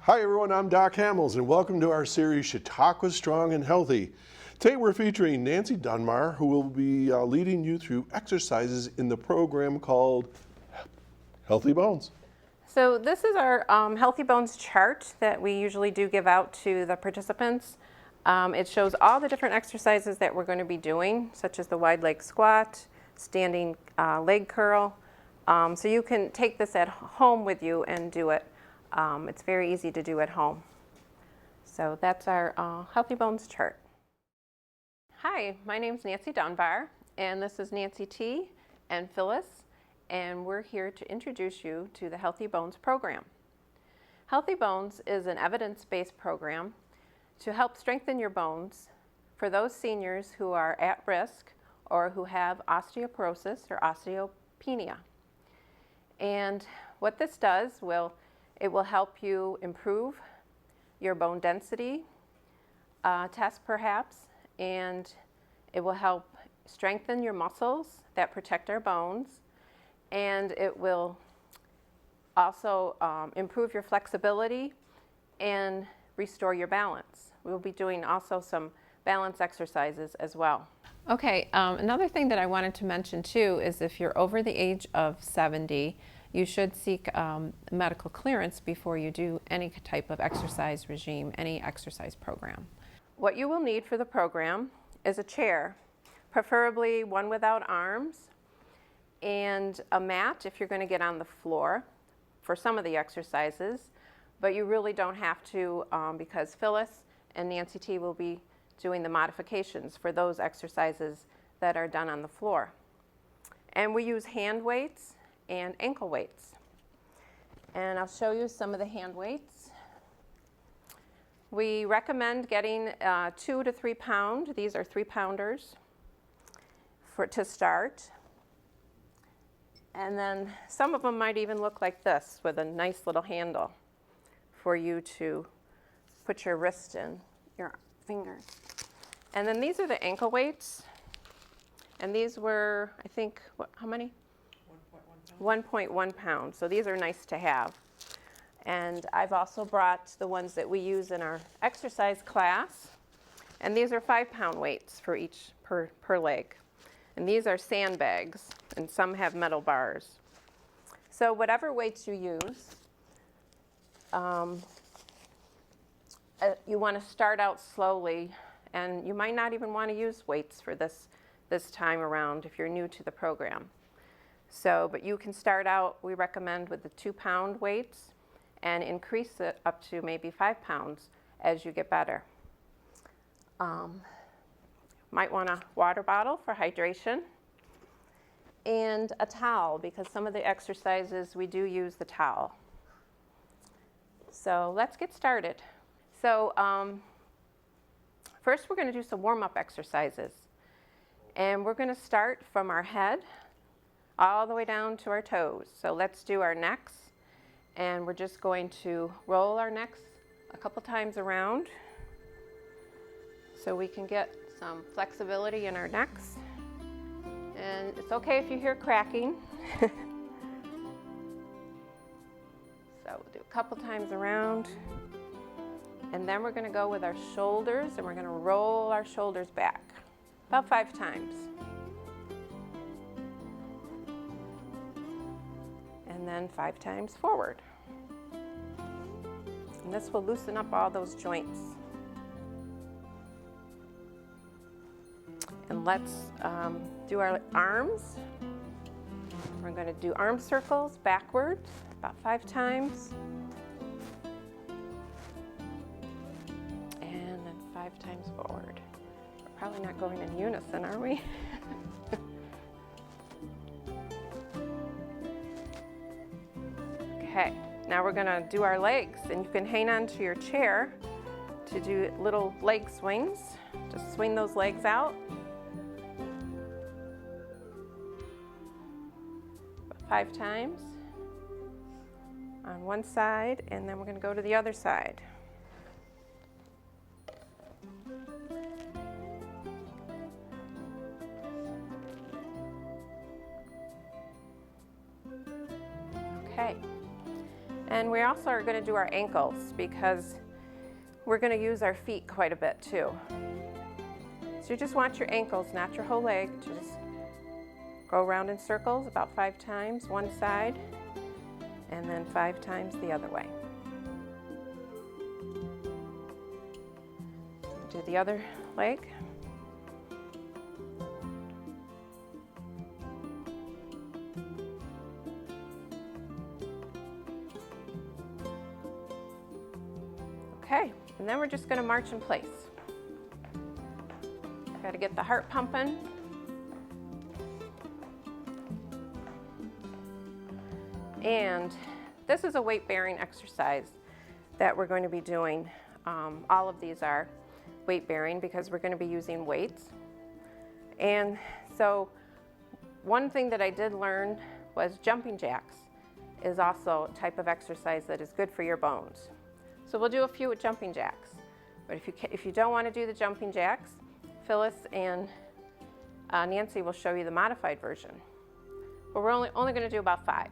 Hi everyone, I'm Doc Hamels and welcome to our series Chautauqua Strong and Healthy. Today we're featuring Nancy Dunbar, who will be leading you through exercises in the program called Healthy Bones. So this is our Healthy Bones chart that we usually do give out to the participants. It shows all the different exercises that we're going to be doing, such as the wide leg squat, standing leg curl. So you can take this at home with you and do it. It's very easy to do at home. So that's our Healthy Bones chart. Hi, my name's Nancy Dunbar, and this is Nancy T and Phyllis, and we're here to introduce you to the Healthy Bones program. Healthy Bones is an evidence-based program to help strengthen your bones for those seniors who are at risk or who have osteoporosis or osteopenia. And what this does, it will help you improve your bone density test perhaps, and it will help strengthen your muscles that protect our bones, and it will also improve your flexibility and restore your balance. We'll be doing also some balance exercises as well. Okay, another thing that I wanted to mention too is if you're over the age of 70, you should seek medical clearance before you do any type of exercise regime, any exercise program. What you will need for the program is a chair, preferably one without arms, and a mat if you're going to get on the floor for some of the exercises, but you really don't have to because Phyllis and Nancy T will be doing the modifications for those exercises that are done on the floor. And we use hand weights and ankle weights. And I'll show you some of the hand weights. We recommend getting 2 to 3 pound. These are 3-pounders to start. And then some of them might even look like this with a nice little handle for you to put your wrist in, your fingers. And then these are the ankle weights. And these were, I think, how many? 1.1 pound. So these are nice to have. And I've also brought the ones that we use in our exercise class. And these are 5-pound weights for each per leg. And these are sandbags, and some have metal bars. So whatever weights you use, you want to start out slowly, and you might not even want to use weights for this time around if you're new to the program. So, but you can start out, we recommend, with the 2-pound weights and increase it up to maybe 5 pounds as you get better. Might want a water bottle for hydration and a towel, because some of the exercises we do use the towel. So let's get started. So first we're going to do some warm-up exercises. And we're going to start from our head all the way down to our toes. So let's do our necks, and we're just going to roll our necks a couple times around so we can get some flexibility in our necks. And it's okay if you hear cracking. So we'll do a couple times around, and then we're going to go with our shoulders, and we're going to roll our shoulders back about 5 times. And then 5 times forward. And this will loosen up all those joints. And let's do our arms. We're going to do arm circles backwards about 5 times. And then 5 times forward. We're probably not going in unison, are we? Okay, now we're going to do our legs, and you can hang on to your chair to do little leg swings. Just swing those legs out. 5 times on one side, and then we're going to go to the other side. Okay, And we also are going to do our ankles because we're going to use our feet quite a bit too. So you just want your ankles, not your whole leg, to just go around in circles about 5 times one side and then 5 times the other way. Do the other leg. Okay, and then we're just going to march in place. Got to get the heart pumping. And this is a weight-bearing exercise that we're going to be doing. All of these are weight-bearing because we're going to be using weights. And so one thing that I did learn was jumping jacks is also a type of exercise that is good for your bones. So we'll do a few with jumping jacks. But if you don't want to do the jumping jacks, Phyllis and Nancy will show you the modified version. But we're only going to do about 5.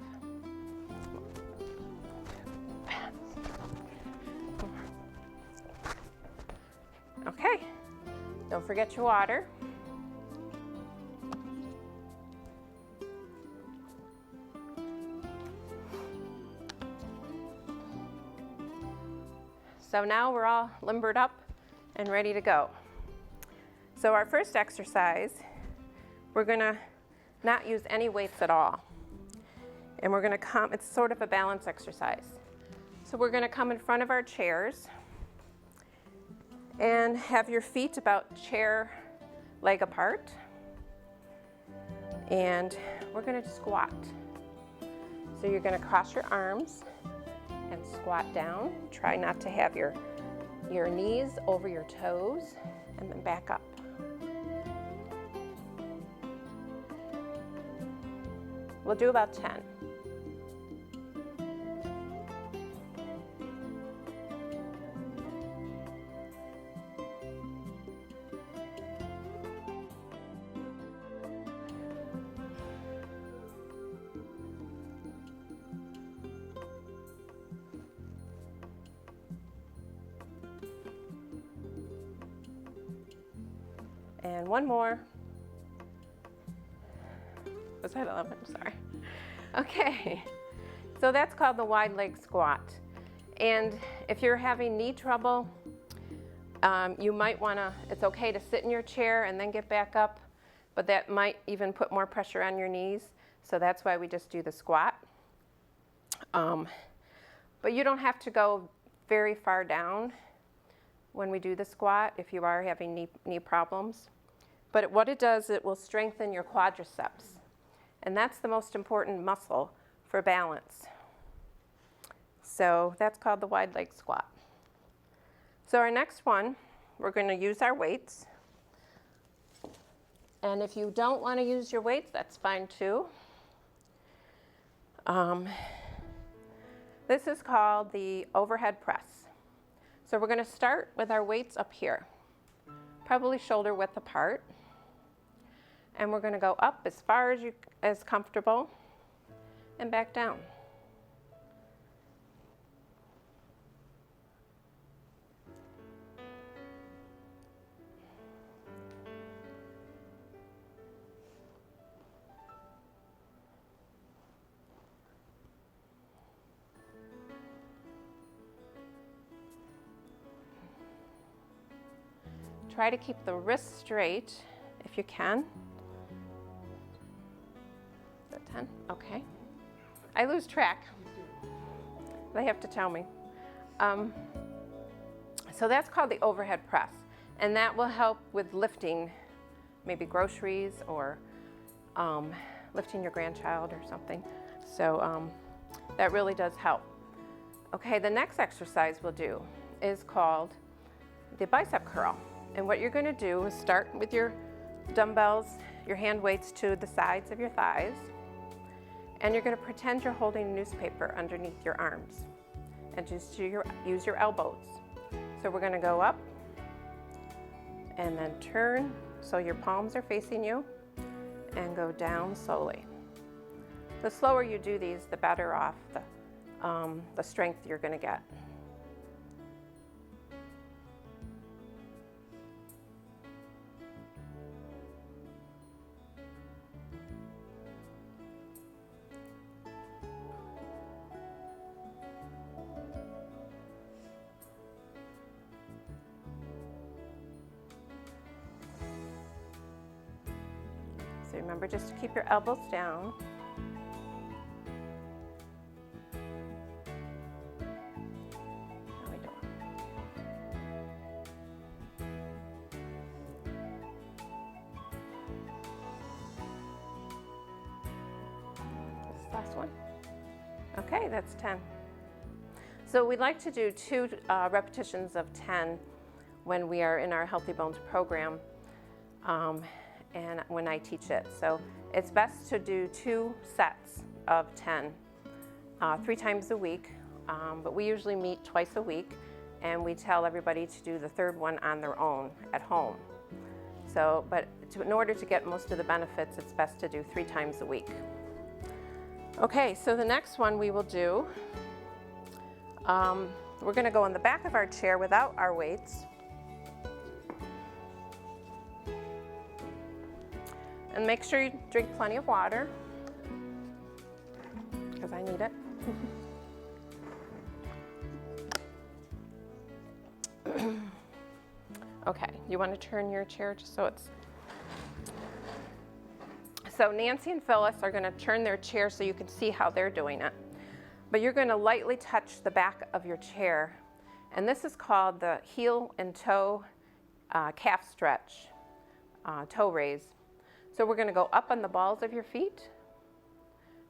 Okay, don't forget your water. So now we're all limbered up and ready to go. So our first exercise, we're gonna not use any weights at all. And we're gonna come, it's sort of a balance exercise. So we're gonna come in front of our chairs and have your feet about chair leg apart. And we're gonna squat. So you're gonna cross your arms and squat down. Try not to have your knees over your toes, and then back up. We'll do about 10. And one more. Was that 11? Sorry. Okay, so that's called the wide leg squat. And if you're having knee trouble, you might wanna, it's okay to sit in your chair and then get back up, but that might even put more pressure on your knees. So that's why we just do the squat. But you don't have to go very far down when we do the squat if you are having knee problems. But what it does, it will strengthen your quadriceps. And that's the most important muscle for balance. So that's called the wide leg squat. So our next one, we're going to use our weights. And if you don't want to use your weights, that's fine too. This is called the overhead press. So we're going to start with our weights up here, probably shoulder width apart. And we're going to go up as far as comfortable and back down. Try to keep the wrists straight if you can. 10? Okay. I lose track. They have to tell me. So that's called the overhead press. And that will help with lifting maybe groceries or lifting your grandchild or something. So that really does help. Okay, the next exercise we'll do is called the bicep curl. And what you're going to do is start with your dumbbells, your hand weights to the sides of your thighs. And you're going to pretend you're holding a newspaper underneath your arms and just use your elbows. So we're going to go up and then turn so your palms are facing you and go down slowly. The slower you do these, the better off the the strength you're going to get. So remember just to keep your elbows down. How we doing? This last one. Okay, that's 10. So we'd like to do 2 repetitions of 10 when we are in our Healthy Bones program. And when I teach it. So it's best to do 2 sets of 10, 3 times a week, but we usually meet twice a week, and we tell everybody to do the 3rd one on their own at home. So, in order to get most of the benefits, it's best to do 3 times a week. Okay, so the next one we will do, we're gonna go in the back of our chair without our weights. And make sure you drink plenty of water, because I need it. Okay, you want to turn your chair just so it's... So Nancy and Phyllis are going to turn their chair so you can see how they're doing it. But you're going to lightly touch the back of your chair. And this is called the heel and toe calf stretch, toe raise. So we're going to go up on the balls of your feet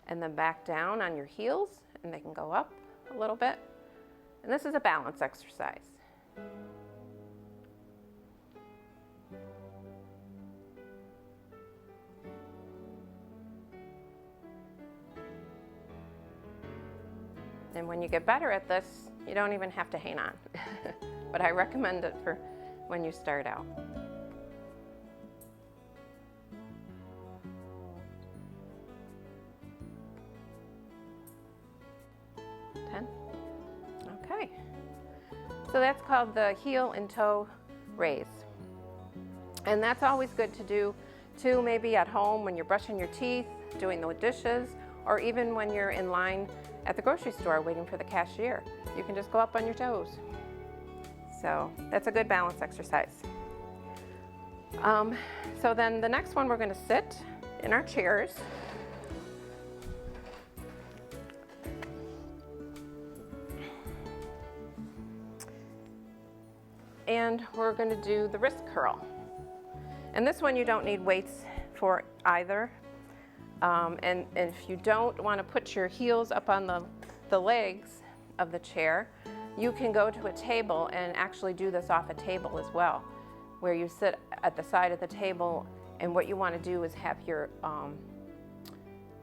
and then back down on your heels, and they can go up a little bit. And this is a balance exercise. And when you get better at this, you don't even have to hang on. But I recommend it for when you start out. 10. Okay. So that's called the heel and toe raise. And that's always good to do too, maybe at home when you're brushing your teeth, doing the dishes, or even when you're in line at the grocery store waiting for the cashier. You can just go up on your toes. So that's a good balance exercise. So then the next one, we're going to sit in our chairs. And we're going to do the wrist curl. And this one you don't need weights for either. And if you don't want to put your heels up on the legs of the chair, you can go to a table and actually do this off a table as well, where you sit at the side of the table, and what you want to do is have your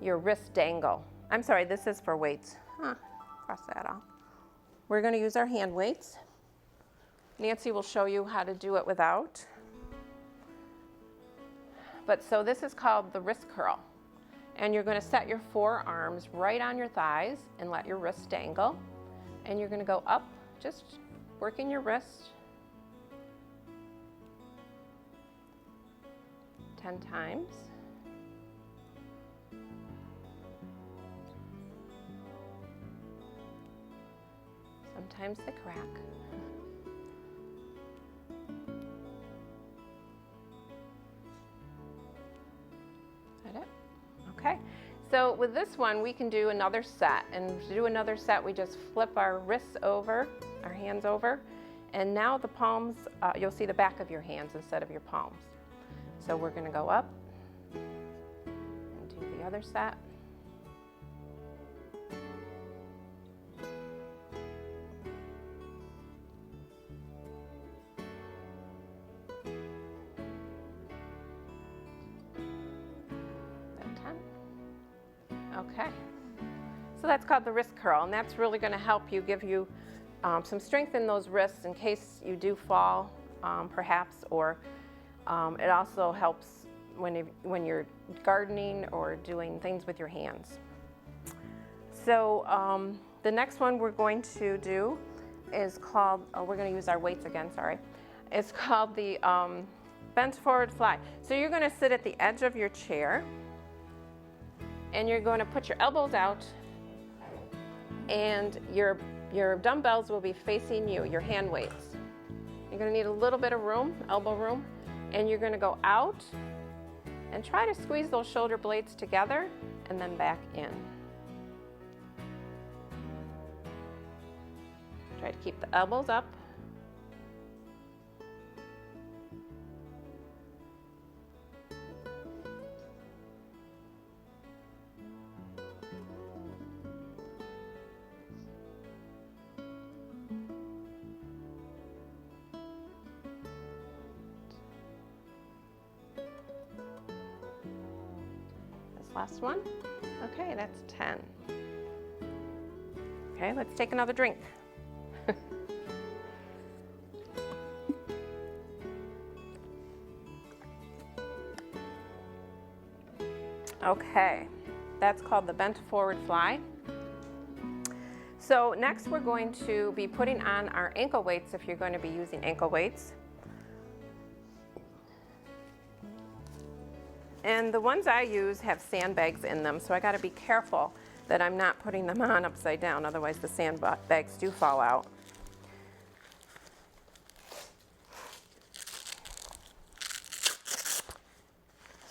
wrist dangle. I'm sorry, this is for weights. Cross that off. We're going to use our hand weights. Nancy will show you how to do it without. But so this is called the wrist curl. And you're going to set your forearms right on your thighs and let your wrists dangle. And you're going to go up, just working your wrist 10 times. Sometimes they crack. That it? Okay. So with this one, we can do another set. And to do another set, we just flip our wrists over, our hands over. And now the palms, you'll see the back of your hands instead of your palms. So we're going to go up and do the other set. Okay, so that's called the wrist curl, and that's really going to help you, give you some strength in those wrists in case you do fall, perhaps, or it also helps when you're gardening or doing things with your hands. So The next one we're going to do is called, we're going to use our weights again, sorry. It's called the bent forward fly. So you're going to sit at the edge of your chair and you're going to put your elbows out and your dumbbells will be facing you, your hand weights. You're going to need a little bit of room, elbow room, and you're going to go out and try to squeeze those shoulder blades together and then back in. Try to keep the elbows up. This last one. Okay, that's 10. Okay, let's take another drink. Okay, that's called the bent forward fly. So next we're going to be putting on our ankle weights if you're going to be using ankle weights. And the ones I use have sandbags in them, so I got to be careful that I'm not putting them on upside down, otherwise the sandbags do fall out.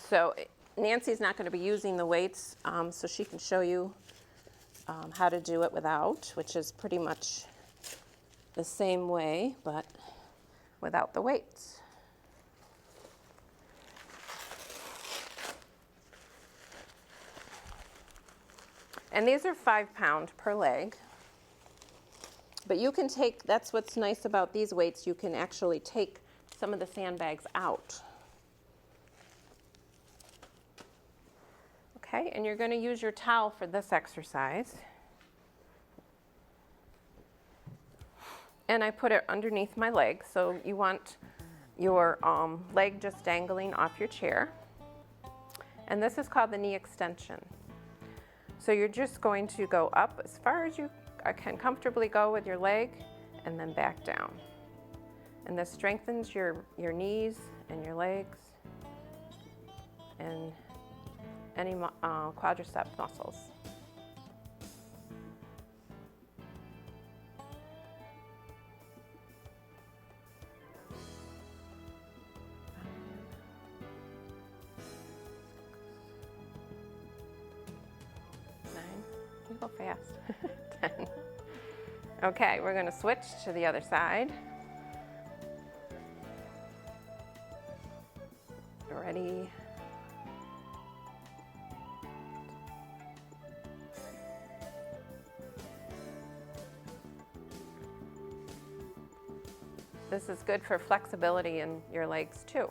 So Nancy's not going to be using the weights, so she can show you how to do it without, which is pretty much the same way, but without the weights. And these are 5 pounds per leg. But you can take, that's what's nice about these weights, you can actually take some of the sandbags out. Okay, and you're going to use your towel for this exercise. And I put it underneath my leg, so you want your leg just dangling off your chair. And this is called the knee extension. So you're just going to go up as far as you can comfortably go with your leg and then back down. And this strengthens your knees and your legs and any quadricep muscles. You go fast. 10. Okay, we're going to switch to the other side. Ready? This is good for flexibility in your legs too.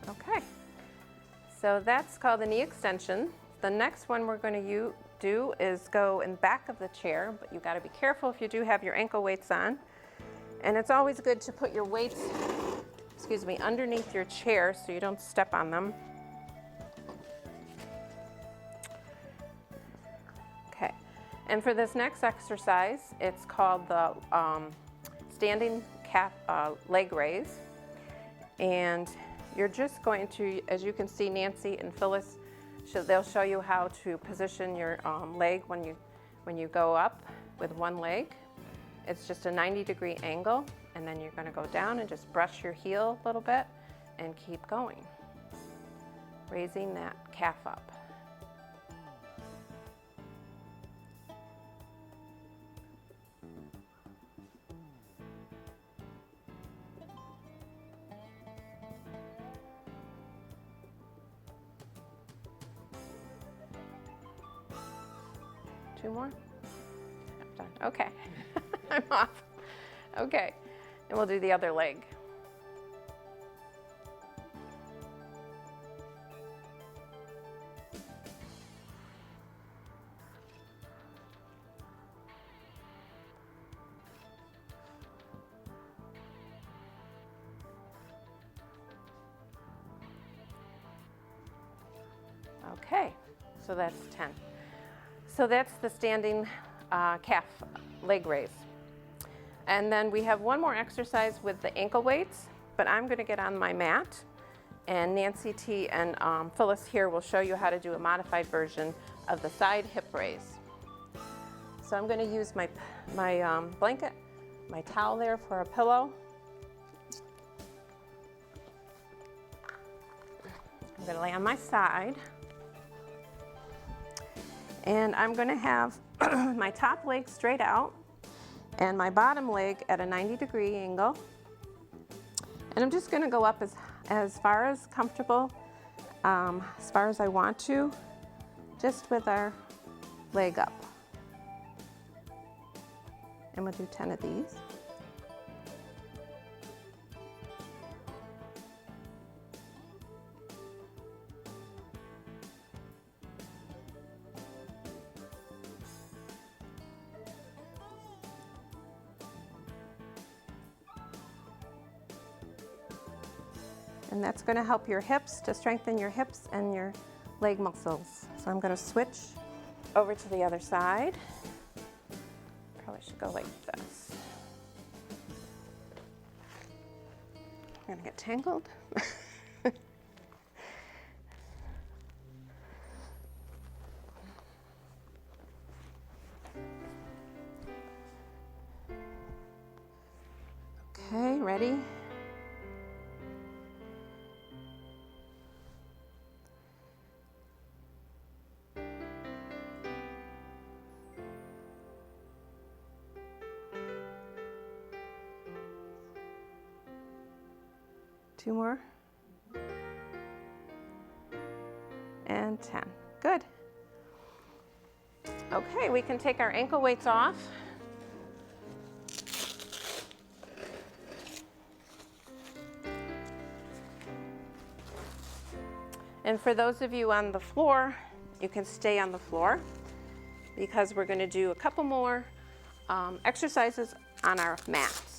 Okay, so that's called the knee extension. The next one we're going to do is go in back of the chair, but you got to be careful if you do have your ankle weights on. And it's always good to put your weights, underneath your chair so you don't step on them. Okay, and for this next exercise, it's called the standing calf leg raise. And you're just going to, as you can see, Nancy and Phyllis, they'll show you how to position your leg when you go up with one leg. It's just a 90-degree angle, and then you're going to go down and just brush your heel a little bit and keep going, raising that calf up. Two more? I'm done. Okay. I'm off. Okay. And we'll do the other leg. Okay, so that's 10. So that's the standing calf leg raise. And then we have one more exercise with the ankle weights, but I'm going to get on my mat, and Nancy T and Phyllis here will show you how to do a modified version of the side hip raise. So I'm going to use my blanket, my towel there for a pillow. I'm going to lay on my side, and I'm going to have my top leg straight out and my bottom leg at a 90-degree angle. And I'm just going to go up as far as comfortable, as far as I want to, just with our leg up. And we'll do 10 of these. And that's going to help your hips, to strengthen your hips and your leg muscles. So I'm going to switch over to the other side. Probably should go like this. I'm going to get tangled. Okay, ready? Two more. And 10. Good. Okay, we can take our ankle weights off. And for those of you on the floor, you can stay on the floor because we're going to do a couple more exercises on our mats.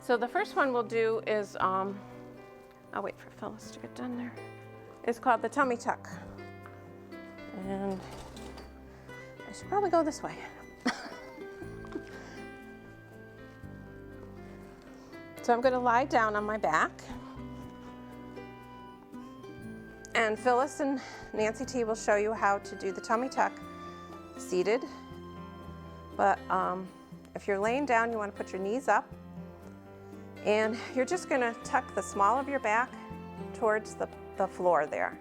So the first one we'll do is, I'll wait for Phyllis to get done there. It's called the tummy tuck. And I should probably go this way. So I'm going to lie down on my back. And Phyllis and Nancy T will show you how to do the tummy tuck seated. But if you're laying down, you want to put your knees up. And you're just going to tuck the small of your back towards the floor there.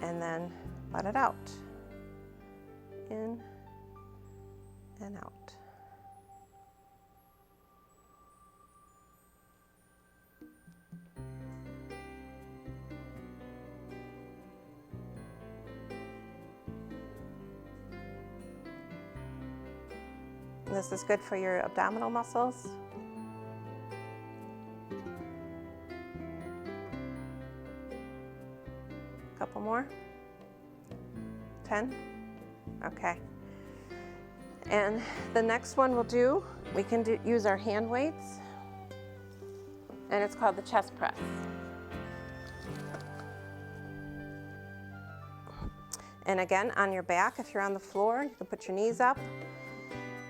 And then let it out. In and out. And this is good for your abdominal muscles. Couple more. 10. Okay. And the next one we'll do, we can use our hand weights, and it's called the chest press. And again, on your back, if you're on the floor, you can put your knees up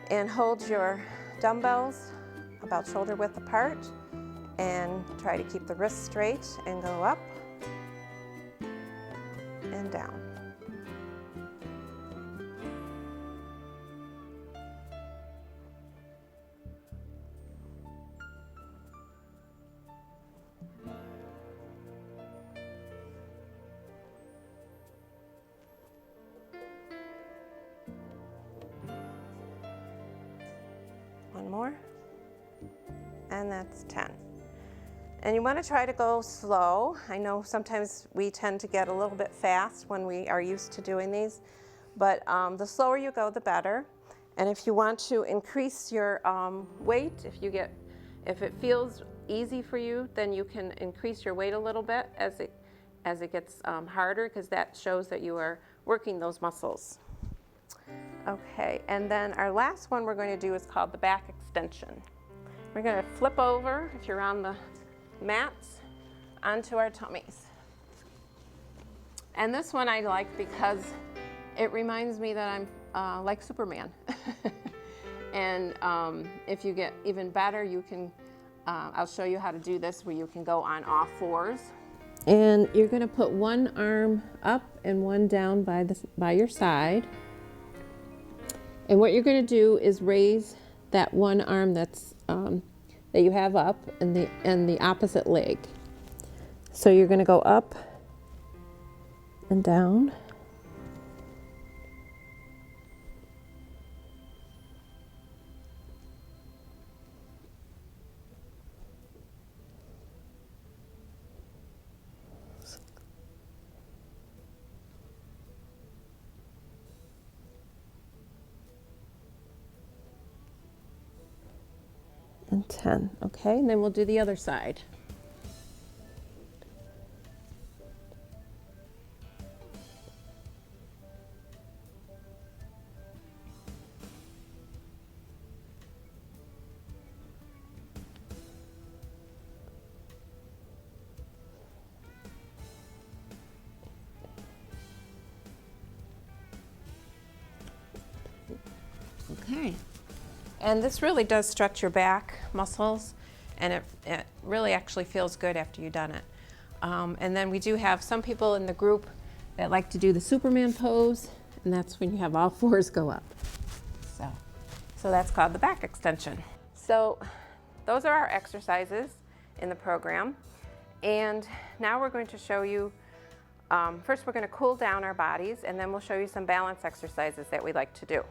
and hold your dumbbells about shoulder width apart and try to keep the wrists straight and go up and down. One more, and that's 10. And you want to try to go slow. I know sometimes we tend to get a little bit fast when we are used to doing these, but the slower you go, the better. And if you want to increase your weight, if it feels easy for you, then you can increase your weight a little bit as it gets harder, because that shows that you are working those muscles. Okay, and then our last one we're going to do is called the back extension. We're going to flip over, if you're on the mats, onto our tummies. And this one I like because it reminds me that I'm like Superman. And if you get even better, you can, I'll show you how to do this where you can go on all fours. And you're going to put one arm up and one down by your side. And what you're going to do is raise that one arm that's that you have up and the opposite leg. So you're going to go up and down. And 10, okay? And then we'll do the other side. Okay. And this really does stretch your back muscles, and it really actually feels good after you've done it. And then we do have some people in the group that like to do the Superman pose, and that's when you have all fours go up. So that's called the back extension. So those are our exercises in the program. And now we're going to show you, first we're going to cool down our bodies, and then we'll show you some balance exercises that we like to do.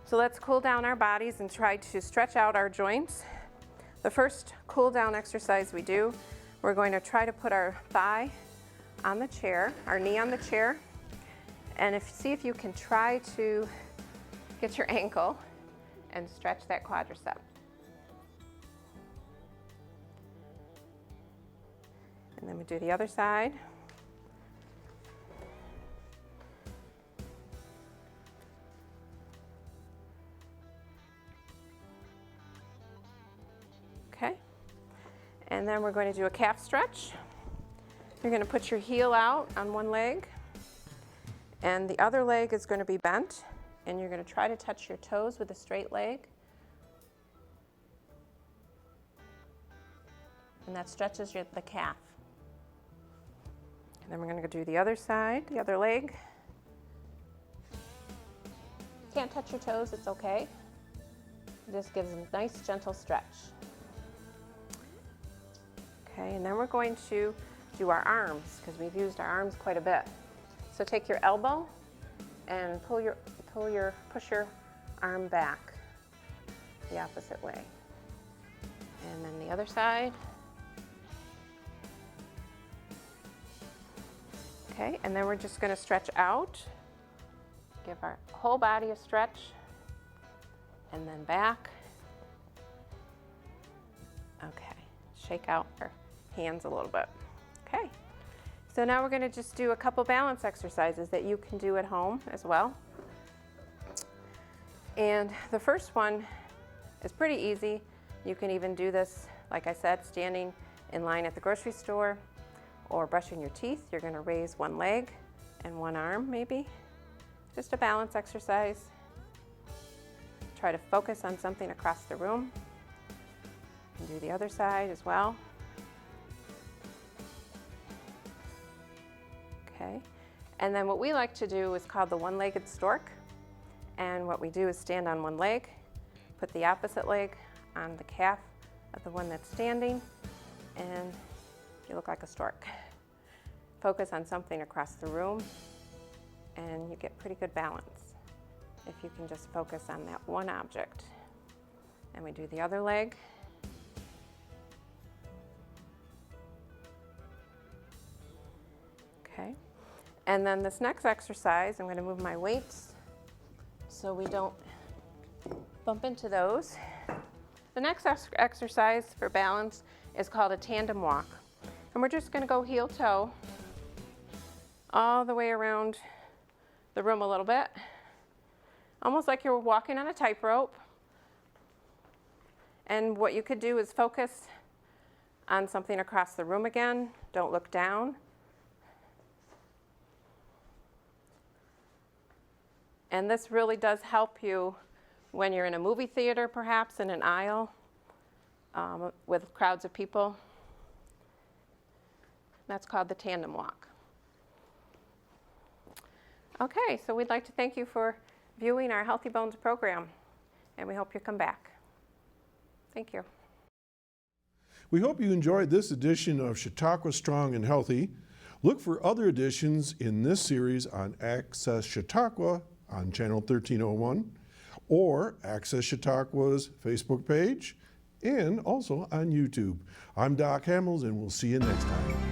So let's cool down our bodies and try to stretch out our joints. The first cool down exercise we do, we're going to try to put our thigh on the chair, our knee on the chair, and see if you can try to get your ankle and stretch that quadricep. And then we do the other side. Okay, and then we're going to do a calf stretch. You're going to put your heel out on one leg, and the other leg is going to be bent, and you're going to try to touch your toes with a straight leg. And that stretches the calf. And then we're going to do the other side, the other leg. You can't touch your toes, it's okay. It just gives them a nice gentle stretch. Okay, and then we're going to do our arms, because we've used our arms quite a bit. So take your elbow and push your arm back the opposite way. And then the other side. Okay, and then we're just going to stretch out. Give our whole body a stretch. And then back. Okay, shake out our hands a little bit. Okay, so now we're going to just do a couple balance exercises that you can do at home as well. And the first one is pretty easy. You can even do this, like I said, standing in line at the grocery store or brushing your teeth. You're going to raise one leg and one arm maybe. Just a balance exercise. Try to focus on something across the room. And do the other side as well. Okay, and then what we like to do is called the one-legged stork. And what we do is stand on one leg, put the opposite leg on the calf of the one that's standing, and you look like a stork. Focus on something across the room, and you get pretty good balance if you can just focus on that one object. And we do the other leg. Okay, and then this next exercise, I'm going to move my weights so we don't bump into those. The next exercise for balance is called a tandem walk. And we're just going to go heel toe all the way around the room a little bit. almost like you're walking on a tightrope. And what you could do is focus on something across the room again. Don't look down. And this really does help you when you're in a movie theater, perhaps in an aisle with crowds of people. That's called the Tandem Walk. Okay, so we'd like to thank you for viewing our Healthy Bones program, and we hope you come back. Thank you. We hope you enjoyed this edition of Chautauqua Strong and Healthy. Look for other editions in this series on Access Chautauqua on channel 1301, or Access Chautauqua's Facebook page, and also on YouTube. I'm Doc Hamels, and we'll see you next time.